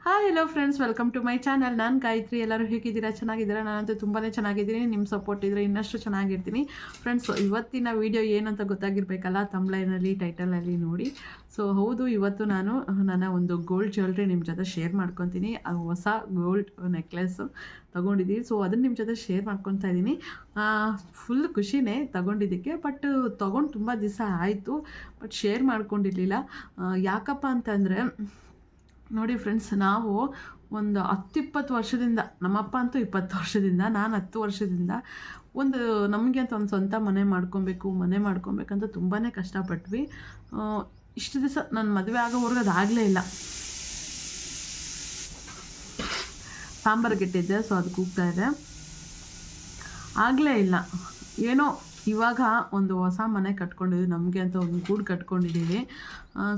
Hi hello friends, welcome to my channel. ನಾನು ಗಾಯತ್ರಿ. ಎಲ್ಲರೂ ಹೇಗಿದ್ದೀರಾ? ಚೆನ್ನಾಗಿದ್ದೀರಾ? ನಾನಂತೂ ತುಂಬಾ ಚೆನ್ನಾಗಿದ್ದೀನಿ. ನಿಮ್ಮ ಸಪೋರ್ಟ್ ಇದ್ದರೆ ಇನ್ನಷ್ಟು ಚೆನ್ನಾಗಿರ್ತೀನಿ. ಫ್ರೆಂಡ್ಸ್, ಇವತ್ತಿನ ವೀಡಿಯೋ ಏನಂತ ಗೊತ್ತಾಗಿರಬೇಕಲ್ಲ, ತಮ್ಲೈನಲ್ಲಿ ಟೈಟಲಲ್ಲಿ ನೋಡಿ. ಸೊ ಹೌದು, ಇವತ್ತು ನಾನು ನನ್ನ ಒಂದು ಗೋಲ್ಡ್ ಜ್ಯುವೆಲ್ರಿ ನಿಮ್ಮ ಜೊತೆ ಶೇರ್ ಮಾಡ್ಕೊತೀನಿ. ಅದು ಹೊಸ ಗೋಲ್ಡ್ ನೆಕ್ಲೆಸ್ಸು ತೊಗೊಂಡಿದ್ದೀನಿ. ಸೊ ಅದನ್ನು ನಿಮ್ಮ ಜೊತೆ ಶೇರ್ ಮಾಡ್ಕೊತಾ ಇದ್ದೀನಿ. ಫುಲ್ ಖುಷಿನೇ ತಗೊಂಡಿದ್ದಕ್ಕೆ. ಬಟ್ ತೊಗೊಂಡು ತುಂಬ ದಿವಸ ಆಯಿತು, ಬಟ್ ಶೇರ್ ಮಾಡ್ಕೊಂಡಿರಲಿಲ್ಲ. ಯಾಕಪ್ಪ ಅಂತಂದರೆ ನೋಡಿ ಫ್ರೆಂಡ್ಸ್, ನಾವು ಒಂದು 10-20 ವರ್ಷದಿಂದ, ನಮ್ಮಪ್ಪ ಅಂತೂ 20 ವರ್ಷದಿಂದ, ನಾನು 10 ವರ್ಷದಿಂದ ನಮಗೆ ಅಂತ ಒಂದು ಸ್ವಂತ ಮನೆ ಮಾಡ್ಕೊಬೇಕಂತ ತುಂಬಾ ಕಷ್ಟಪಟ್ವಿ. ಇಷ್ಟು ದಿವಸ ನನ್ನ ಮದುವೆ ಆಗೋವರೆಗೂ ಅದಾಗಲೇ ಇಲ್ಲ. ಸಾಂಬಾರು ಗೆಟ್ಟಿದ್ದೆ, ಸೊ ಅದು ಕೂಗ್ತಾ ಇದೆ. ಆಗಲೇ ಇಲ್ಲ. ಏನೋ ಇವಾಗ ಒಂದು ಹೊಸ ಮನೆ ಕಟ್ಕೊಂಡಿದ್ದೀವಿ, ನಮಗೆ ಅಂತ ಒಂದು ಗೂಡು ಕಟ್ಕೊಂಡಿದ್ದೀವಿ.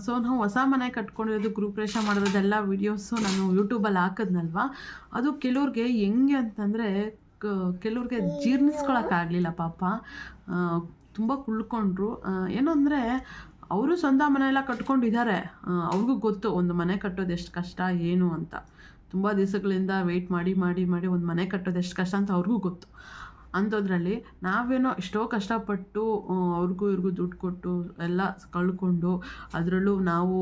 ಸೊ ನಾವು ಹೊಸ ಮನೆ ಕಟ್ಕೊಂಡಿರೋದು, ಗೃಹಪ್ರವೇಶ ಮಾಡೋದೆಲ್ಲ ವೀಡಿಯೋಸು ನಾನು ಯೂಟ್ಯೂಬಲ್ಲಿ ಹಾಕಿದ್ನಲ್ವ, ಅದು ಕೆಲವ್ರಿಗೆ ಹೆಂಗೆ ಅಂತಂದರೆ ಕೆಲವ್ರಿಗೆ ಜೀರ್ಣಿಸ್ಕೊಳಕ್ಕಾಗಲಿಲ್ಲ ಪಾಪ. ತುಂಬ ಕುಳ್ಕೊಂಡ್ರು. ಏನು ಅಂದರೆ ಅವರು ಸ್ವಂತ ಮನೆಯೆಲ್ಲ ಕಟ್ಕೊಂಡಿದ್ದಾರೆ. ಅವ್ರಿಗೂ ಗೊತ್ತು ಒಂದು ಮನೆ ಕಟ್ಟೋದು ಎಷ್ಟು ಕಷ್ಟ ಏನು ಅಂತ. ತುಂಬ ದಿವಸಗಳಿಂದ ವೆಯ್ಟ್ ಮಾಡಿ ಒಂದು ಮನೆ ಕಟ್ಟೋದು ಎಷ್ಟು ಕಷ್ಟ ಅಂತ ಅವ್ರಿಗೂ ಗೊತ್ತು. ಅಂಥದ್ರಲ್ಲಿ ನಾವೇನೋ ಎಷ್ಟೋ ಕಷ್ಟಪಟ್ಟು ಅವ್ರಿಗೂ ಇವ್ರಿಗೂ ದುಡ್ಡು ಕೊಟ್ಟು ಎಲ್ಲ ಕಳ್ಕೊಂಡು, ಅದರಲ್ಲೂ ನಾವು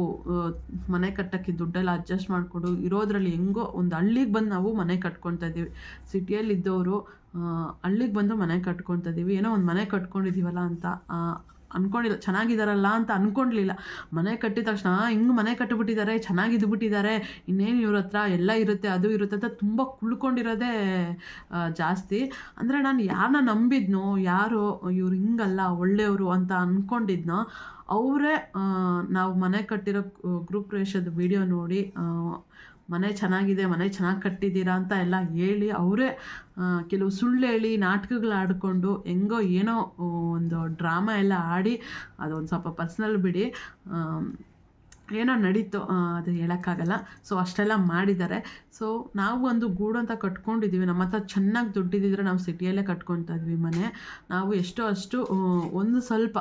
ಮನೆ ಕಟ್ಟೋಕ್ಕೆ ದುಡ್ಡೆಲ್ಲ ಅಡ್ಜಸ್ಟ್ ಮಾಡಿಕೊಂಡು ಇರೋದ್ರಲ್ಲಿ ಹೆಂಗೋ ಒಂದು ಹಳ್ಳಿಗೆ ಬಂದು ನಾವು ಮನೆ ಕಟ್ಕೊತಾ ಇದ್ದೀವಿ. ಸಿಟಿಯಲ್ಲಿದ್ದವರು ಹಳ್ಳಿಗೆ ಬಂದು ಮನೆ ಕಟ್ಕೊತಾ ಇದ್ದೀವಿ. ಏನೋ ಒಂದು ಮನೆ ಕಟ್ಕೊಂಡಿದ್ದೀವಲ್ಲ ಅಂತ ಅಂದ್ಕೊಂಡಿಲ್ಲ. ಚೆನ್ನಾಗಿದ್ದಾರಲ್ಲ ಅಂತ ಅಂದ್ಕೊಂಡಿಲ್ಲ. ಮನೆ ಕಟ್ಟಿದ ತಕ್ಷಣ ಹಿಂಗೆ ಮನೆ ಕಟ್ಟಿಬಿಟ್ಟಿದ್ದಾರೆ, ಚೆನ್ನಾಗಿದ್ಬಿಟ್ಟಿದ್ದಾರೆ, ಇನ್ನೇನು ಇವ್ರ ಹತ್ರ ಎಲ್ಲ ಇರುತ್ತೆ, ಅದು ಇರುತ್ತೆ ಅಂತ ತುಂಬ ಕುಳ್ಕೊಂಡಿರೋದೇ ಜಾಸ್ತಿ. ಅಂದರೆ ನಾನು ಯಾರನ್ನ ನಂಬಿದ್ನೋ, ಯಾರು ಇವ್ರು ಹಿಂಗಲ್ಲ ಒಳ್ಳೆಯವರು ಅಂತ ಅಂದ್ಕೊಂಡಿದ್ನೋ ಅವರೇ ನಾವು ಮನೆ ಕಟ್ಟಿರೋ ಗೃಹಪ್ರವೇಶದ ವಿಡಿಯೋ ನೋಡಿ ಮನೆ ಚೆನ್ನಾಗಿದೆ, ಮನೆ ಚೆನ್ನಾಗಿ ಕಟ್ಟಿದ್ದೀರಾ ಅಂತ ಎಲ್ಲ ಹೇಳಿ, ಅವರೇ ಕೆಲವು ಸುಳ್ಳು ಹೇಳಿ ನಾಟಕಗಳು ಆಡಿಕೊಂಡು ಹೆಂಗೋ ಏನೋ ಒಂದು ಡ್ರಾಮಾ ಎಲ್ಲ ಆಡಿ, ಅದೊಂದು ಸ್ವಲ್ಪ ಪರ್ಸ್ನಲ್ ಬಿಡಿ, ಏನೋ ನಡೀತು, ಅದು ಹೇಳೋಕ್ಕಾಗಲ್ಲ. ಸೊ ಅಷ್ಟೆಲ್ಲ ಮಾಡಿದ್ದಾರೆ. ಸೊ ನಾವು ಒಂದು ಗೂಡು ಅಂತ ಕಟ್ಕೊಂಡಿದ್ದೀವಿ. ನಮ್ಮ ಹತ್ರ ಚೆನ್ನಾಗಿ ದುಡ್ಡಿದ್ದಿದ್ರೆ ನಾವು ಸಿಟಿಯಲ್ಲೇ ಕಟ್ಕೊತಾ ಇದ್ವಿ ಮನೆ. ನಾವು ಎಷ್ಟೋ ಅಷ್ಟು ಒಂದು ಸ್ವಲ್ಪ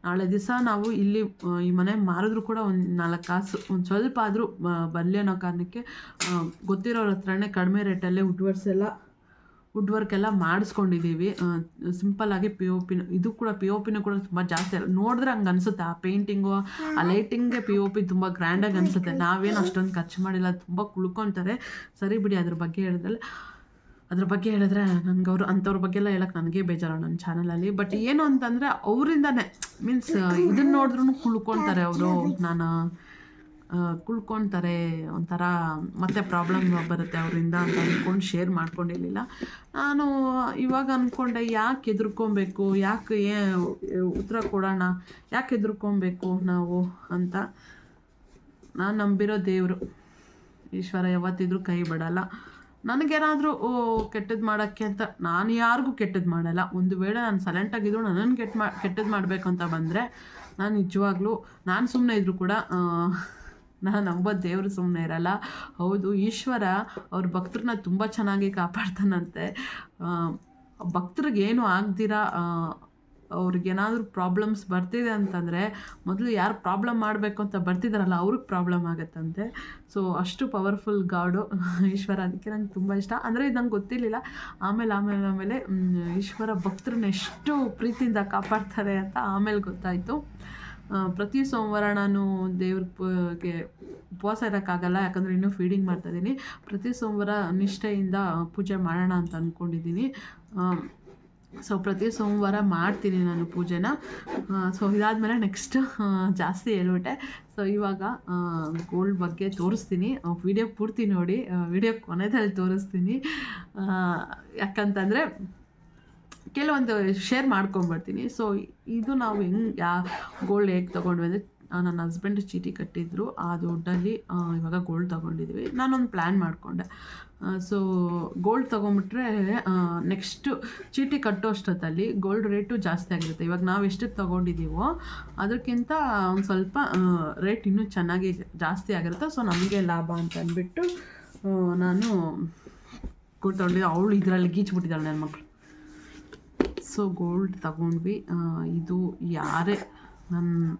ನಾಳೆ ದಿವಸ ನಾವು ಇಲ್ಲಿ ಈ ಮನೆ ಮಾರಿದ್ರು ಕೂಡ ಒಂದು 4 ಕಾಸು ಒಂದು ಸ್ವಲ್ಪ ಆದರೂ ಬರಲಿ ಅನ್ನೋ ಕಾರಣಕ್ಕೆ ಗೊತ್ತಿರೋರ ಹತ್ರನೇ ಕಡಿಮೆ ರೇಟಲ್ಲೇ ವುಡ್ ವರ್ಕ್ ಎಲ್ಲ ಮಾಡಿಸ್ಕೊಂಡಿದ್ದೀವಿ. ಸಿಂಪಲ್ಲಾಗಿ POP, ಇದು ಕೂಡ POP ಕೂಡ ತುಂಬ ಜಾಸ್ತಿ ಅಲ್ಲ, ನೋಡಿದ್ರೆ ಹಂಗೆ ಅನಿಸುತ್ತೆ. ಆ ಪೇಂಟಿಂಗು, ಆ ಲೈಟಿಂಗ್ಗೆ POP ತುಂಬ ಗ್ರ್ಯಾಂಡಾಗಿ ಅನಿಸುತ್ತೆ. ನಾವೇನು ಅಷ್ಟೊಂದು ಖರ್ಚು ಮಾಡಿಲ್ಲ, ತುಂಬ ಕುಳ್ಕೊತಾರೆ. ಸರಿ ಬಿಡಿ, ಅದ್ರ ಬಗ್ಗೆ ಹೇಳಿದ್ರೆ ನನಗೆ ಅಂಥವ್ರ ಬಗ್ಗೆ ಎಲ್ಲ ಹೇಳೋಕ್ಕೆ ನನಗೆ ಬೇಜಾರು ನನ್ನ ಚಾನಲಲ್ಲಿ. ಬಟ್ ಏನು ಅಂತಂದರೆ ಅವರಿಂದನೇ ಮೀನ್ಸ್ ಇದನ್ನು ನೋಡಿದ್ರೂ ಕುಳ್ಕೊತಾರೆ ಅವರು. ಕುಳ್ಕೊತಾರೆ, ಒಂಥರ ಮತ್ತೆ ಪ್ರಾಬ್ಲಮ್ ಬರುತ್ತೆ ಅವರಿಂದ ಅಂತ ಅಂದ್ಕೊಂಡು ಶೇರ್ ಮಾಡ್ಕೊಂಡಿರಲಿಲ್ಲ. ನಾನು ಇವಾಗ ಅಂದ್ಕೊಂಡೆ, ಯಾಕೆ ಹೆದರ್ಕೊಬೇಕು, ಯಾಕೆ ಉತ್ತರ ಕೊಡೋಣ, ಯಾಕೆ ಹೆದರ್ಕೊಬೇಕು ನಾವು ಅಂತ. ನಾನು ನಂಬಿರೋ ದೇವರು ಈಶ್ವರ ಯಾವತ್ತಿದ್ರೂ ಕೈ ಬಿಡಲ್ಲ. ನನಗೇನಾದರೂ ಕೆಟ್ಟದ್ದು ಮಾಡೋಕ್ಕೆ ಅಂತ ನಾನು ಯಾರಿಗೂ ಕೆಟ್ಟದ್ದು ಮಾಡಲ್ಲ. ಒಂದು ವೇಳೆ ನಾನು ಸೈಲೆಂಟಾಗಿದ್ರು ನನ್ನನ್ನು ಕೆಟ್ಟದ್ದು ಮಾಡಬೇಕು ಅಂತ ಬಂದರೆ ನಾನು ನಿಜವಾಗ್ಲೂ ನಾನು ಸುಮ್ಮನೆ ಇದ್ದರೂ ಕೂಡ ನಾನು ನಂಬೋದು ದೇವರು ಸುಮ್ಮನೆ ಇರಲ್ಲ. ಹೌದು, ಈಶ್ವರ ಅವ್ರ ಭಕ್ತರನ್ನ ತುಂಬ ಚೆನ್ನಾಗಿ ಕಾಪಾಡ್ತಾನಂತೆ. ಭಕ್ತರಿಗೇನು ಆಗ್ದಿರಾ ಅವ್ರಿಗೇನಾದರೂ ಪ್ರಾಬ್ಲಮ್ಸ್ ಬರ್ತಿದೆ ಅಂತಂದರೆ ಮೊದಲು ಯಾರು ಪ್ರಾಬ್ಲಮ್ ಮಾಡಬೇಕು ಅಂತ ಬರ್ತಿದ್ದಾರಲ್ಲ ಅವ್ರಿಗೆ ಪ್ರಾಬ್ಲಮ್ ಆಗುತ್ತಂತೆ. ಸೊ ಅಷ್ಟು ಪವರ್ಫುಲ್ ಗಾಡು ಈಶ್ವರ. ಅದಕ್ಕೆ ನಂಗೆ ತುಂಬ ಇಷ್ಟ. ಅಂದರೆ ಇದು ನಂಗೆ ಗೊತ್ತಿರಲಿಲ್ಲ. ಆಮೇಲೆ ಈಶ್ವರ ಭಕ್ತರನ್ನ ಎಷ್ಟು ಪ್ರೀತಿಯಿಂದ ಕಾಪಾಡ್ತಾರೆ ಅಂತ ಆಮೇಲೆ ಗೊತ್ತಾಯಿತು. ಪ್ರತಿ ಸೋಮವಾರ ನಾನು ದೇವ್ರಿಗೆ ಉಪವಾಸ ಇರೋಕ್ಕಾಗಲ್ಲ, ಯಾಕಂದರೆ ಇನ್ನೂ ಫೀಡಿಂಗ್ ಮಾಡ್ತಾಯಿದ್ದೀನಿ. ಪ್ರತಿ ಸೋಮವಾರ ನಿಷ್ಠೆಯಿಂದ ಪೂಜೆ ಮಾಡೋಣ ಅಂತ ಅಂದ್ಕೊಂಡಿದ್ದೀನಿ. ಸೊ ಪ್ರತಿ ಸೋಮವಾರ ಮಾಡ್ತೀನಿ ನಾನು ಪೂಜೆನ. ಸೊ ಇದಾದಮೇಲೆ ನೆಕ್ಸ್ಟ್ ಜಾಸ್ತಿ ಹೇಳ್ಬಿಟ್ಟೆ. ಸೊ ಇವಾಗ ಗೋಲ್ಡ್ ಬಗ್ಗೆ ತೋರಿಸ್ತೀನಿ. ವಿಡಿಯೋ ಪೂರ್ತಿ ನೋಡಿ, ವಿಡಿಯೋ ಕೊನೆಯಲ್ಲಿ ತೋರಿಸ್ತೀನಿ. ಯಾಕಂತಂದರೆ ಕೆಲವೊಂದು ಶೇರ್ ಮಾಡ್ಕೊಂಬರ್ತೀನಿ. ಸೊ ಇದು ನಾವು ಗೋಲ್ಡ್ ಹೇಗೆ ತೊಗೊಂಡ್ವಿ ಅಂದರೆ, ನನ್ನ ಹಸ್ಬೆಂಡ್ ಚೀಟಿ ಕಟ್ಟಿದ್ರು, ಆ ದುಡ್ಡಲ್ಲಿ ಇವಾಗ ಗೋಲ್ಡ್ ತೊಗೊಂಡಿದ್ವಿ. ನಾನೊಂದು ಪ್ಲ್ಯಾನ್ ಮಾಡಿಕೊಂಡೆ. ಸೊ ಗೋಲ್ಡ್ ತೊಗೊಂಬಿಟ್ರೆ ನೆಕ್ಸ್ಟು ಚೀಟಿ ಕಟ್ಟೋ ಅಷ್ಟೊತ್ತಲ್ಲಿ ಗೋಲ್ಡ್ ರೇಟು ಜಾಸ್ತಿ ಆಗಿರುತ್ತೆ. ಇವಾಗ ನಾವು ಎಷ್ಟಕ್ಕೆ ತೊಗೊಂಡಿದ್ದೀವೋ ಅದಕ್ಕಿಂತ ಒಂದು ಸ್ವಲ್ಪ ರೇಟ್ ಇನ್ನೂ ಚೆನ್ನಾಗಿ ಜಾಸ್ತಿ ಆಗಿರುತ್ತೆ. ಸೊ ನಮಗೆ ಲಾಭ ಅಂತ ಅಂದ್ಬಿಟ್ಟು ನಾನು ಗೋಲ್ಡ್ ತೊಗೊಂಡಿದ್ದೆ. ಅವಳು ಇದರಲ್ಲಿ ಗೀಚ್ಬಿಟ್ಟಿದ್ದಾಳೆ ನನ್ನ ಮಕ್ಕಳು. ಸೊ ಗೋಲ್ಡ್ ತಗೊಂಡ್ವಿ. ಇದು ಯಾರೇ ನನ್ನ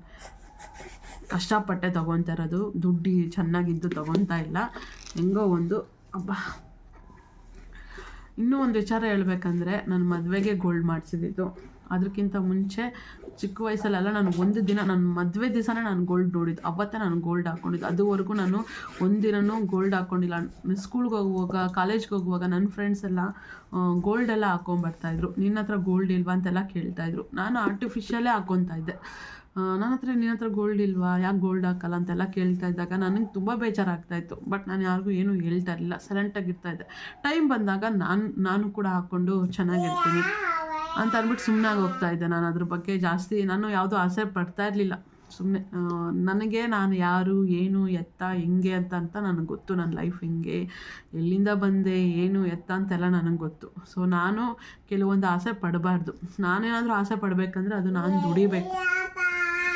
ಕಷ್ಟಪಟ್ಟೆ ತೊಗೊತಾ ಇರೋದು, ದುಡ್ಡು ಚೆನ್ನಾಗಿದ್ದು ತೊಗೊತಾ ಇಲ್ಲ, ಹೆಂಗೋ ಒಂದು. ಅಬ್ಬಾ, ಇನ್ನೂ ಒಂದು ವಿಚಾರ ಹೇಳ್ಬೇಕಂದ್ರೆ, ನಾನು ಮದುವೆಗೆ ಗೋಲ್ಡ್ ಮಾಡಿಸಿದ್ದು. ಅದಕ್ಕಿಂತ ಮುಂಚೆ ಚಿಕ್ಕ ವಯಸ್ಸಲ್ಲೆಲ್ಲ ನಾನು ಒಂದು ದಿನ ನನ್ನ ಮದುವೆ ದಿವಸನೇ ನಾನು ಗೋಲ್ಡ್ ನೋಡಿದ್ದು, ಅವತ್ತೇ ನಾನು ಗೋಲ್ಡ್ ಹಾಕ್ಕೊಂಡಿದ್ದು. ಅದುವರೆಗೂ ನಾನು ಒಂದಿನೂ ಗೋಲ್ಡ್ ಹಾಕ್ಕೊಂಡಿಲ್ಲ. ಸ್ಕೂಲ್ಗೆ ಹೋಗುವಾಗ, ಕಾಲೇಜ್ಗೆ ಹೋಗುವಾಗ ನನ್ನ ಫ್ರೆಂಡ್ಸ್ ಎಲ್ಲ ಗೋಲ್ಡೆಲ್ಲ ಹಾಕ್ಕೊಂಬರ್ತಾಯಿದ್ರು. ನಿನ್ನ ಹತ್ರ ಗೋಲ್ಡ್ ಇಲ್ವಾ ಅಂತೆಲ್ಲ ಕೇಳ್ತಾಯಿದ್ರು. ನಾನು ಆರ್ಟಿಫಿಷಿಯಲೇ ಹಾಕ್ಕೊತಾ ಇದ್ದೆ. ನನ್ನ ಹತ್ರ ನಿನ್ನ ಹತ್ರ ಗೋಲ್ಡ್ ಇಲ್ವಾ, ಯಾಕೆ ಗೋಲ್ಡ್ ಹಾಕಲ್ಲ ಅಂತೆಲ್ಲ ಕೇಳ್ತಾ ಇದ್ದಾಗ ನನಗೆ ತುಂಬ ಬೇಜಾರಾಗ್ತಾಯಿತ್ತು. ಬಟ್ ನಾನು ಯಾರಿಗೂ ಏನೂ ಹೇಳ್ತಾ ಇರಲಿಲ್ಲ, ಸೈಲೆಂಟಾಗಿರ್ತಾಯಿದ್ದೆ. ಟೈಮ್ ಬಂದಾಗ ನಾನು ಕೂಡ ಹಾಕ್ಕೊಂಡು ಚೆನ್ನಾಗಿರ್ತೀನಿ ಅಂತ ಅಂದ್ಬಿಟ್ಟು ಸುಮ್ಮನಾಗಿ ಹೋಗ್ತಾಯಿದ್ದೆ. ನಾನು ಅದ್ರ ಬಗ್ಗೆ ಜಾಸ್ತಿ ನಾನು ಯಾವುದೂ ಆಸೆ ಪಡ್ತಾ ಇರಲಿಲ್ಲ. ಸುಮ್ಮನೆ ನನಗೆ ನಾನು ಯಾರು, ಏನು, ಎತ್ತ, ಹೆಂಗೆ ಅಂತ ನನಗೆ ಗೊತ್ತು. ನನ್ನ ಲೈಫ್ ಹೆಂಗೆ, ಎಲ್ಲಿಂದ ಬಂದೆ, ಏನು, ಎತ್ತ ಅಂತೆಲ್ಲ ನನಗೆ ಗೊತ್ತು. ಸೊ ನಾನು ಕೆಲವೊಂದು ಆಸೆ ಪಡಬಾರ್ದು. ನಾನೇನಾದರೂ ಆಸೆ ಪಡಬೇಕಂದ್ರೆ ಅದು ನಾನು ದುಡಿಬೇಕು.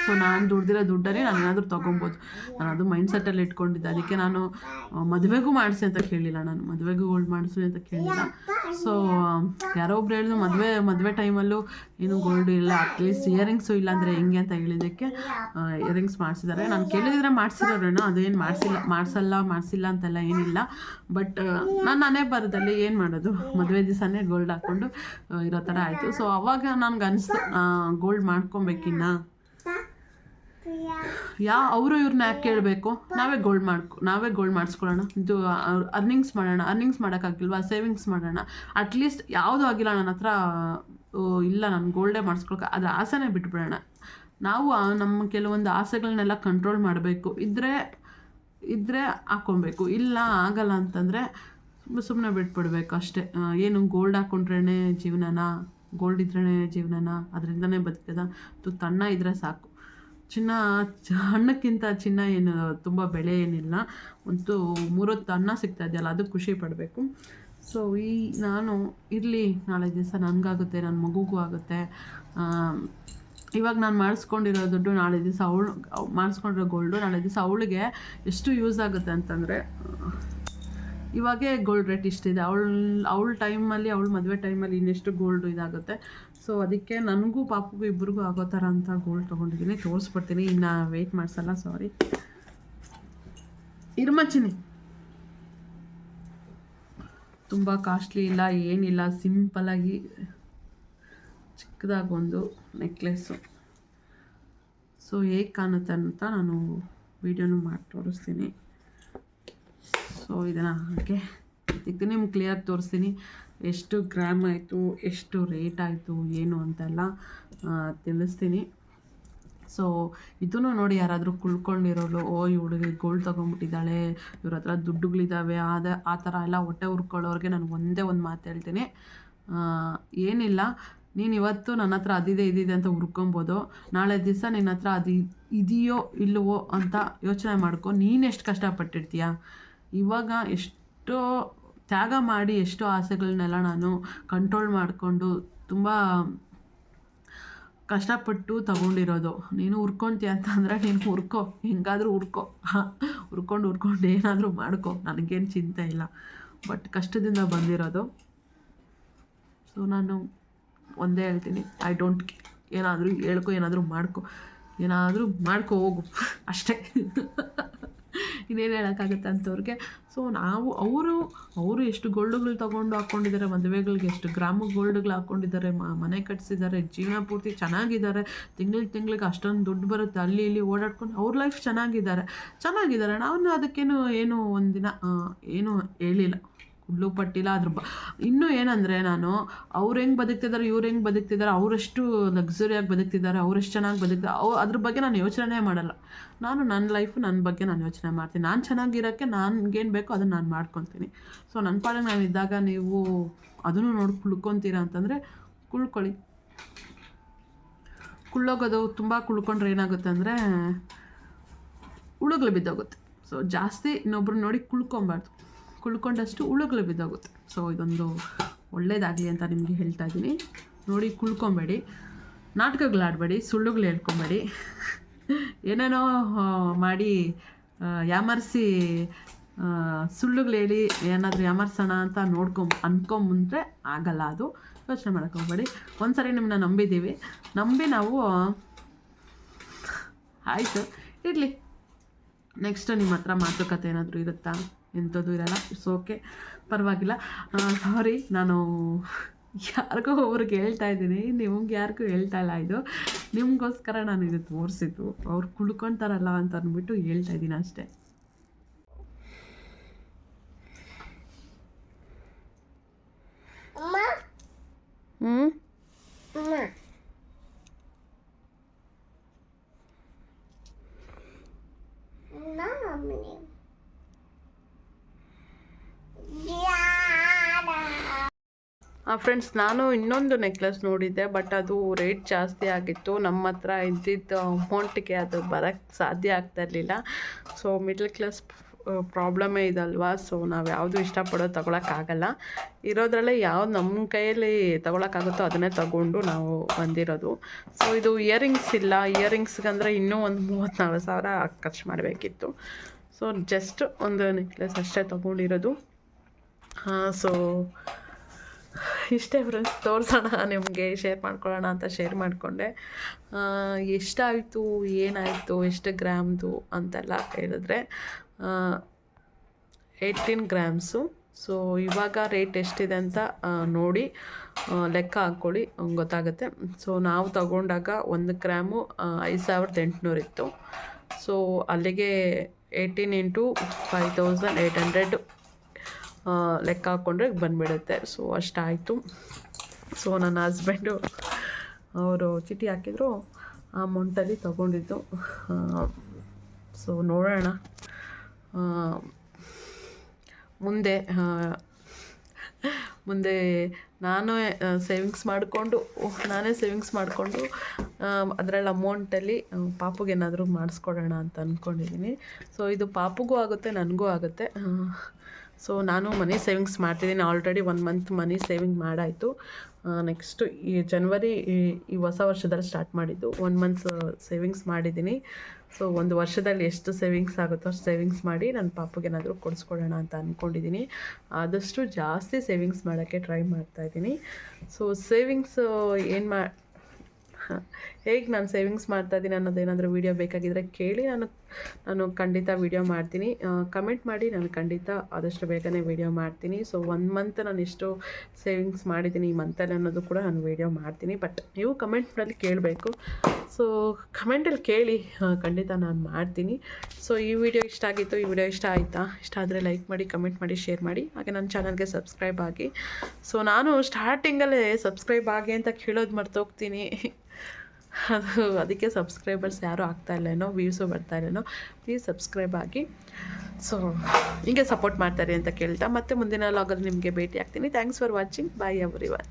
ಸೊ ನಾನು ದುಡ್ದಿರೋ ದುಡ್ಡಲ್ಲಿ ನಾನು ಏನಾದರೂ ತೊಗೊಬೋದು. ನಾನು ಅದು ಮೈಂಡ್ಸೆಟ್ಟಲ್ಲಿ ಇಟ್ಕೊಂಡಿದ್ದೆ. ಅದಕ್ಕೆ ನಾನು ಮದುವೆಗೂ ಮಾಡಿಸಿ ಅಂತ ಕೇಳಿಲ್ಲ, ನಾನು ಮದುವೆಗೂ ಗೋಲ್ಡ್ ಮಾಡಿಸಿ ಅಂತ ಕೇಳಿಲ್ಲ. ಸೊ ಯಾರೋ ಒಬ್ರು ಹೇಳಿದ್ರು ಮದುವೆ ಟೈಮಲ್ಲೂ ಏನು ಗೋಲ್ಡ್ ಇಲ್ಲ, ಅಟ್ಲೀಸ್ಟ್ ಇಯರಿಂಗ್ಸು ಇಲ್ಲಾಂದರೆ ಹೆಂಗೆ ಅಂತ ಹೇಳಿದ್ದಕ್ಕೆ ಇಯರಿಂಗ್ಸ್ ಮಾಡಿಸಿದ್ದಾರೆ. ನಾನು ಕೇಳಿದ್ರೆ ಮಾಡಿಸಿರೋರೇನೋ, ಅದೇನು ಮಾಡಿಸಿಲ್ಲ ಅಂತೆಲ್ಲ ಏನಿಲ್ಲ. ಬಟ್ ನಾನೇ ಬರೋದಲ್ಲಿ ಏನು ಮಾಡೋದು, ಮದುವೆ ದಿವಸನೇ ಗೋಲ್ಡ್ ಹಾಕ್ಕೊಂಡು ಇರೋ ಥರ ಆಯಿತು. ಸೊ ಅವಾಗ ನನಗೆ ಅನಿಸ್ತು ಗೋಲ್ಡ್ ಮಾಡ್ಕೊಬೇಕಿನ್ನ, ಅವರು ಇವ್ರನ್ನ ಯಾಕೆ ಕೇಳಬೇಕು, ನಾವೇ ಗೋಲ್ಡ್ ಮಾಡಿಸ್ಕೊಳ್ಳೋಣ. ಇದು ಅರ್ನಿಂಗ್ಸ್ ಮಾಡೋಕ್ಕಾಗಿಲ್ವಾ, ಸೇವಿಂಗ್ಸ್ ಮಾಡೋಣ. ಅಟ್ಲೀಸ್ಟ್ ಯಾವುದೂ ಆಗಿಲ್ಲ ನನ್ನ ಹತ್ರ, ಇಲ್ಲ ನಾನು ಗೋಲ್ಡೇ ಮಾಡಿಸ್ಕೊಳಕ್ಕೆ, ಅದು ಆಸೆನೇ ಬಿಟ್ಬಿಡೋಣ. ನಾವು ನಮ್ಮ ಕೆಲವೊಂದು ಆಸೆಗಳನ್ನೆಲ್ಲ ಕಂಟ್ರೋಲ್ ಮಾಡಬೇಕು. ಇದ್ದರೆ ಹಾಕ್ಕೊಬೇಕು, ಇಲ್ಲ ಆಗಲ್ಲ ಅಂತಂದರೆ ಸುಮ್ಮನೆ ಬಿಟ್ಬಿಡ್ಬೇಕು ಅಷ್ಟೇ. ಏನು ಗೋಲ್ಡ್ ಹಾಕ್ಕೊಂಡ್ರೇ ಜೀವನನಾ, ಗೋಲ್ಡ್ ಇದ್ರೇ ಜೀವನನಾ, ಅದರಿಂದನೇ ಬದುಕದ. ತಣ್ಣ ಇದ್ದರೆ ಸಾಕು. ಹಣ್ಣಕ್ಕಿಂತ ಚಿನ್ನ ಏನು ತುಂಬ ಬೆಲೆ ಏನಿಲ್ಲ. ಒಂದು 3 ಹೊತ್ತು ಅನ್ನ ಸಿಗ್ತಾ ಇದೆಯಲ್ಲ, ಅದು ಖುಷಿ ಪಡಬೇಕು. ಸೊ ನಾನು ಇರಲಿ, ನಾಳೆ ದಿವಸ ನನಗಾಗುತ್ತೆ, ನನ್ನ ಮಗುಗೂ ಆಗುತ್ತೆ. ಇವಾಗ ನಾನು ಮಾಡಿಸ್ಕೊಂಡಿರೋ ದುಡ್ಡು ನಾಳೆ ದಿವಸ ಮಾಡಿಸ್ಕೊಂಡಿರೋ ಗೋಲ್ಡು ನಾಳೆ ದಿವಸ ಅವಳಿಗೆ ಎಷ್ಟು ಯೂಸ್ ಆಗುತ್ತೆ ಅಂತಂದರೆ, ಇವಾಗೇ ಗೋಲ್ಡ್ ರೇಟ್ ಇಷ್ಟಿದೆ, ಅವಳ ಟೈಮಲ್ಲಿ, ಅವಳ ಮದುವೆ ಟೈಮಲ್ಲಿ ಇನ್ನೆಷ್ಟು ಗೋಲ್ಡು ಇದಾಗುತ್ತೆ. ಸೊ ಅದಕ್ಕೆ ನನಗೂ ಪಾಪಗೂ ಇಬ್ಬರಿಗೂ ಆಗೋ ಥರ ಅಂತ ಗೋಲ್ಡ್ ತೊಗೊಂಡಿದ್ದೀನಿ. ತೋರಿಸ್ಬಿಡ್ತೀನಿ, ಇನ್ನು ವೆಯ್ಟ್ ಮಾಡಿಸಲ್ಲ, ಸಾರಿ. ಇರ್ಮಚ್ಚಿನಿ ತುಂಬ ಕಾಸ್ಟ್ಲಿ ಇಲ್ಲ, ಏನಿಲ್ಲ, ಸಿಂಪಲಾಗಿ ಚಿಕ್ಕದಾಗೊಂದು ನೆಕ್ಲೆಸ್ಸು. ಸೊ ಹೇಗೆ ಕಾಣುತ್ತೆ ಅಂತ ನಾನು ವೀಡಿಯೋನು ಮಾಡಿ ತೋರಿಸ್ತೀನಿ. ಸೊ ಇದನ್ನು ಹಾಗೆ ಇದು ನಿಮ್ಗೆ ಕ್ಲಿಯರಾಗಿ ತೋರಿಸ್ತೀನಿ, ಎಷ್ಟು ಗ್ರಾಮ್ ಆಯಿತು, ಎಷ್ಟು ರೇಟ್ ಆಯಿತು, ಏನು ಅಂತೆಲ್ಲ ತಿಳಿಸ್ತೀನಿ. ಸೊ ಇದನ್ನು ನೋಡಿ ಯಾರಾದರೂ ಕುಳ್ಕೊಂಡಿರೋರು, ಈ ಹುಡುಗಿ ಗೋಲ್ಡ್ ತೊಗೊಂಡ್ಬಿಟ್ಟಿದ್ದಾಳೆ, ಇವ್ರ ಹತ್ರ ದುಡ್ಡುಗಳಿದ್ದಾವೆ, ಆ ಥರ ಎಲ್ಲ ಹೊಟ್ಟೆ ಹುರ್ಕೊಳ್ಳೋರಿಗೆ ನಾನು ಒಂದೇ ಒಂದು ಮಾತು ಹೇಳ್ತೀನಿ, ಏನಿಲ್ಲ, ನೀನು ಇವತ್ತು ನನ್ನ ಹತ್ರ ಅದಿದೆ ಅಂತ ಹುರ್ಕೊಬೋದು. ನಾಳೆ ದಿವಸ ನಿನ್ನ ಹತ್ರ ಅದು ಇದೆಯೋ ಇಲ್ಲವೋ ಅಂತ ಯೋಚನೆ ಮಾಡ್ಕೊ. ನೀನೆಷ್ಟು ಕಷ್ಟಪಟ್ಟಿರ್ತೀಯ. ಇವಾಗ ಎಷ್ಟೋ ತ್ಯಾಗ ಮಾಡಿ ಎಷ್ಟೋ ಆಸೆಗಳನ್ನೆಲ್ಲ ನಾನು ಕಂಟ್ರೋಲ್ ಮಾಡಿಕೊಂಡು ತುಂಬ ಕಷ್ಟಪಟ್ಟು ತಗೊಂಡಿರೋದು. ನೀನು ಹುರ್ಕೊತೀಯ ಅಂತಂದರೆ ನೀನು ಹುರ್ಕೊ, ಹೆಂಗಾದರೂ ಹುರ್ಕೊ, ಹುರ್ಕೊಂಡು ಏನಾದರೂ ಮಾಡ್ಕೊ, ನನಗೇನು ಚಿಂತೆ ಇಲ್ಲ. ಬಟ್ ಕಷ್ಟದಿಂದ ಬಂದಿರೋದು. ಸೊ ನಾನು ಒಂದೇ ಹೇಳ್ತೀನಿ, ಐ ಡೋಂಟ್ ಕೇರ್. ಏನಾದರೂ ಹೇಳ್ಕೊ, ಏನಾದರೂ ಮಾಡ್ಕೊ ಹೋಗು ಅಷ್ಟೇ. ಇನ್ನೇನು ಹೇಳೋಕ್ಕಾಗುತ್ತೆ ಅಂಥವ್ರಿಗೆ. ಸೊ ನಾವು ಅವರು ಎಷ್ಟು ಗೋಲ್ಡುಗಳು ತೊಗೊಂಡು ಹಾಕ್ಕೊಂಡಿದ್ದಾರೆ, ಮದುವೆಗಳಿಗೆ ಎಷ್ಟು ಗ್ರಾಮು ಗೋಲ್ಡುಗಳು ಹಾಕ್ಕೊಂಡಿದ್ದಾರೆ, ಮನೆ ಕಟ್ಸಿದ್ದಾರೆ, ಜೀವನ ಪೂರ್ತಿ ಚೆನ್ನಾಗಿದ್ದಾರೆ, ತಿಂಗಳಿಗೆ ಅಷ್ಟೊಂದು ದುಡ್ಡು ಬರುತ್ತೆ, ಅಲ್ಲಿ ಇಲ್ಲಿ ಓಡಾಡ್ಕೊಂಡು ಅವ್ರ ಲೈಫ್ ಚೆನ್ನಾಗಿದ್ದಾರೆ. ನಾನು ಅದಕ್ಕೇನು ಒಂದಿನ ಏನು ಹೇಳಿಲ್ಲ, ಕುಡ್ಲು ಪಟ್ಟಿಲ್ಲ. ಇನ್ನೂ ಏನಂದರೆ, ನಾನು ಅವ್ರು ಹೆಂಗೆ ಬದುಕ್ತಿದ್ದಾರೆ, ಇವ್ರು ಹೆಂಗೆ ಬದುಕ್ತಿದ್ದಾರೆ, ಅವರೆಷ್ಟು ಲಕ್ಸುರಿಯಾಗಿ ಬದುಕ್ತಿದ್ದಾರೆ, ಅವರೆಷ್ಟು ಚೆನ್ನಾಗಿ ಬದುಕ್ತಾರೆ, ಅದ್ರ ಬಗ್ಗೆ ನಾನು ಯೋಚನೆ ಮಾಡಲ್ಲ. ನಾನು ನನ್ನ ಲೈಫು, ನನ್ನ ಬಗ್ಗೆ ನಾನು ಯೋಚನೆ ಮಾಡ್ತೀನಿ. ನಾನು ಚೆನ್ನಾಗಿರೋಕ್ಕೆ ನನಗೇನು ಬೇಕೋ ಅದನ್ನು ನಾನು ಮಾಡ್ಕೊತೀನಿ. ಸೊ ನನ್ನ ಪಾಡಿಗೆ ನಾನು ಇದ್ದಾಗ ನೀವು ಅದನ್ನು ನೋಡಿ ಕುಳ್ಕೊತೀರಾ ಅಂತಂದರೆ ಕುಳ್ಕೊಳ್ಳಿ. ಕುಳ್ಳೋಗೋದು ತುಂಬ ಕುಳ್ಕೊಂಡ್ರೆ ಏನಾಗುತ್ತೆ ಅಂದರೆ ಹುಳುಗಳು ಬಿದ್ದೋಗುತ್ತೆ. ಸೊ ಜಾಸ್ತಿ ಇನ್ನೊಬ್ರು ನೋಡಿ ಕುಳ್ಕೊಂಡಷ್ಟು ಹುಳುಗಳು ಬಿದ್ದೋಗುತ್ತೆ. ಸೊ ಇದೊಂದು ಒಳ್ಳೇದಾಗಲಿ ಅಂತ ನಿಮಗೆ ಹೇಳ್ತಾ ಇದ್ದೀನಿ. ನೋಡಿ ಕುಳ್ಕೊಬೇಡಿ, ನಾಟಕಗಳಾಡಬೇಡಿ, ಸುಳ್ಳುಗಳು ಹೇಳ್ಕೊಬೇಡಿ, ಏನೇನೋ ಮಾಡಿ ಯಾಮರ್ಸಿ ಸುಳ್ಳುಗಳು ಹೇಳಿ ಏನಾದರೂ ಯಾಮರ್ಸೋಣ ಅಂತ ಅನ್ಕೊಂಬಂದ್ರೆ ಆಗಲ್ಲ. ಅದು ಯೋಚನೆ ಮಾಡೋಕ್ಕೆ ಹೋಗಬೇಡಿ. ಒಂದು ಸರಿ ನಿಮ್ಮನ್ನ ನಂಬಿದ್ದೀವಿ, ನಾವು ಆಯಿತು ಇರಲಿ. ನೆಕ್ಸ್ಟ್ ನಿಮ್ಮ ಹತ್ರ ಮಾತುಕತೆ ಏನಾದರೂ ಇರುತ್ತಾ? ಎಂಥದ್ದು ಇರಲ್ಲ. ಇಟ್ಸ್ ಓಕೆ, ಪರವಾಗಿಲ್ಲ. ಸಾರಿ, ನಾನು ಯಾರಿಗೋ ಒಬ್ರಿಗೆ ಹೇಳ್ತಾ ಇದ್ದೀನಿ, ನಿಮ್ಗೆ ಯಾರಿಗೂ ಹೇಳ್ತಾ ಇಲ್ಲ. ಇದು ನಿಮಗೋಸ್ಕರ ನಾನು ಇದು ತೋರಿಸಿದ್ದು, ಅವ್ರು ಕುಳ್ಕೊತಾರಲ್ಲ ಅಂತ ಅಂದ್ಬಿಟ್ಟು ಹೇಳ್ತಾ ಇದ್ದೀನಿ ಅಷ್ಟೇ. ಫ್ರೆಂಡ್ಸ್, ನಾನು ಇನ್ನೊಂದು ನೆಕ್ಲೆಸ್ ನೋಡಿದ್ದೆ, ಬಟ್ ಅದು ರೇಟ್ ಜಾಸ್ತಿ ಆಗಿತ್ತು. ನಮ್ಮ ಹತ್ರ ಇದ್ದಿದ್ದು ಅಮೌಂಟಿಗೆ ಅದು ಬರೋಕ್ಕೆ ಸಾಧ್ಯ ಆಗ್ತಾ ಇರಲಿಲ್ಲ. ಸೊ ಮಿಡ್ಲ್ ಕ್ಲಾಸ್ ಪ್ರಾಬ್ಲಮ್ಮೇ ಇದಲ್ವಾ. ಸೊ ನಾವು ಯಾವುದು ಇಷ್ಟಪಡೋದು ತೊಗೊಳಕ್ಕಾಗಲ್ಲ. ಇರೋದ್ರಲ್ಲೇ ಯಾವ್ದು ನಮ್ಮ ಕೈಯಲ್ಲಿ ತೊಗೊಳಕ್ಕಾಗುತ್ತೋ ಅದನ್ನೇ ತಗೊಂಡು ನಾವು ಬಂದಿರೋದು. ಸೊ ಇದು ಇಯರಿಂಗ್ಸ್ ಇಲ್ಲ. ಇಯರಿಂಗ್ಸ್ಗಂದರೆ ಇನ್ನೂ ಒಂದು 34,000 ಖರ್ಚು ಮಾಡಬೇಕಿತ್ತು. ಸೊ ಜಸ್ಟ್ ಒಂದು ನೆಕ್ಲೆಸ್ ಅಷ್ಟೇ ತೊಗೊಂಡಿರೋದು. ಸೊ ಇಷ್ಟೇ ಫ್ರೆಂಡ್ಸ್, ತೋರಿಸೋಣ ನಿಮಗೆ, ಶೇರ್ ಮಾಡ್ಕೊಳ್ಳೋಣ ಅಂತ ಶೇರ್ ಮಾಡಿಕೊಂಡೆ. ಎಷ್ಟಾಯಿತು, ಏನಾಯಿತು, ಎಷ್ಟು ಗ್ರಾಮ್ದು ಅಂತೆಲ್ಲ ಹೇಳಿದ್ರೆ 18 ಗ್ರಾಮ್ಸು. ಸೊ ಇವಾಗ ರೇಟ್ ಎಷ್ಟಿದೆ ಅಂತ ನೋಡಿ ಲೆಕ್ಕ ಹಾಕ್ಕೊಳ್ಳಿ, ಗೊತ್ತಾಗುತ್ತೆ. ಸೊ ನಾವು ತಗೊಂಡಾಗ 1 ಗ್ರಾಮು 5,800 ಇತ್ತು. ಸೊ ಅಲ್ಲಿಗೆ 18 × 5,800 ಲೆಕ್ಕ ಹಾಕ್ಕೊಂಡ್ರೆ ಬಂದುಬಿಡುತ್ತೆ. ಸೊ ಅಷ್ಟಾಯಿತು. ಸೊ ನನ್ನ ಹಸ್ಬೆಂಡು ಅವರು ಚೀಟಿ ಹಾಕಿದ್ರು, ಆ ಅಮೌಂಟಲ್ಲಿ ತೊಗೊಂಡಿದ್ದು. ಸೊ ನೋಡೋಣ ಮುಂದೆ ನಾನೇ ಸೇವಿಂಗ್ಸ್ ಮಾಡಿಕೊಂಡು ಅದರಲ್ಲಿ ಅಮೌಂಟಲ್ಲಿ ಪಾಪುಗೇನಾದರೂ ಮಾಡಿಸ್ಕೊಡೋಣ ಅಂತ ಅಂದ್ಕೊಂಡಿದ್ದೀನಿ. ಸೊ ಇದು ಪಾಪುಗೂ ಆಗುತ್ತೆ, ನನಗೂ ಆಗುತ್ತೆ. ಸೊ ನಾನು ಮನಿ ಸೇವಿಂಗ್ಸ್ ಮಾಡ್ತಿದ್ದೀನಿ. ಆಲ್ರೆಡಿ 1 ಮಂತ್ ಮನಿ ಸೇವಿಂಗ್ ಮಾಡಾಯಿತು. ನೆಕ್ಸ್ಟು ಈ ಜನವರಿ ಈ ಹೊಸ ವರ್ಷದಲ್ಲಿ ಸ್ಟಾರ್ಟ್ ಮಾಡಿದ್ದು. 1 ಮಂತ್ ಸೇವಿಂಗ್ಸ್ ಮಾಡಿದ್ದೀನಿ. ಸೊ 1 ವರ್ಷದಲ್ಲಿ ಎಷ್ಟು ಸೇವಿಂಗ್ಸ್ ಆಗುತ್ತೋ ಅಷ್ಟು ಸೇವಿಂಗ್ಸ್ ಮಾಡಿ ನನ್ನ ಪಾಪುಗೇನಾದರೂ ಕೊಡಿಸ್ಕೊಡೋಣ ಅಂತ ಅಂದ್ಕೊಂಡಿದ್ದೀನಿ. ಆದಷ್ಟು ಜಾಸ್ತಿ ಸೇವಿಂಗ್ಸ್ ಮಾಡೋಕ್ಕೆ ಟ್ರೈ ಮಾಡ್ತಾಯಿದ್ದೀನಿ. ಸೊ ಸೇವಿಂಗ್ಸ್ ಹೇಗೆ ನಾನು ಸೇವಿಂಗ್ಸ್ ಮಾಡ್ತಾಯಿದ್ದೀನಿ ಅನ್ನೋದೇನಾದರೂ ವೀಡಿಯೋ ಬೇಕಾಗಿದ್ದರೆ ಕೇಳಿ, ನಾನು ಖಂಡಿತ ವೀಡಿಯೋ ಮಾಡ್ತೀನಿ. ಕಮೆಂಟ್ ಮಾಡಿ, ನಾನು ಖಂಡಿತ ಆದಷ್ಟು ಬೇಗನೆ ವೀಡಿಯೋ ಮಾಡ್ತೀನಿ. ಸೊ 1 ಮಂತ್ ನಾನು ಎಷ್ಟು ಸೇವಿಂಗ್ಸ್ ಮಾಡಿದ್ದೀನಿ ಈ ಮಂತಲ್ಲಿ ಅನ್ನೋದು ಕೂಡ ನಾನು ವೀಡಿಯೋ ಮಾಡ್ತೀನಿ. ಬಟ್ ನೀವು ಕಮೆಂಟ್ನಲ್ಲಿ ಕೇಳಬೇಕು. ಸೊ ಕಮೆಂಟಲ್ಲಿ ಕೇಳಿ, ಖಂಡಿತ ನಾನು ಮಾಡ್ತೀನಿ. ಸೊ ಈ ವಿಡಿಯೋ ಇಷ್ಟ ಆಗಿತ್ತು. ಈ ವಿಡಿಯೋ ಇಷ್ಟ ಆಯಿತಾ? ಇಷ್ಟ ಆದರೆ ಲೈಕ್ ಮಾಡಿ, ಕಮೆಂಟ್ ಮಾಡಿ, ಶೇರ್ ಮಾಡಿ. ಹಾಗೆ ನನ್ನ ಚಾನಲ್ಗೆ ಸಬ್ಸ್ಕ್ರೈಬ್ ಆಗಿ. ಸೊ ನಾನು ಸ್ಟಾರ್ಟಿಂಗಲ್ಲೇ ಸಬ್ಸ್ಕ್ರೈಬ್ ಆಗಿ ಅಂತ ಕೇಳೋದು ಮರ್ತೋಗ್ತೀನಿ. ಅದಕ್ಕೆ ಸಬ್ಸ್ಕ್ರೈಬರ್ಸ್ ಯಾರೂ ಆಗ್ತಾಯಿಲ್ಲೇನೋ, ವ್ಯೂಸು ಬರ್ತಾಯಿಲ್ಲೇನೋ. ಪ್ಲೀಸ್ ಸಬ್ಸ್ಕ್ರೈಬ್ ಆಗಿ. ಸೊ ಹೀಗೆ ಸಪೋರ್ಟ್ ಮಾಡ್ತಾರೆ ಅಂತ ಕೇಳ್ತಾ ಮತ್ತೆ ಮುಂದಿನ ಲಾಗಲ್ಲಿ ನಿಮಗೆ ಭೇಟಿ ಆಗ್ತೀನಿ. Thanks for watching. Bye everyone.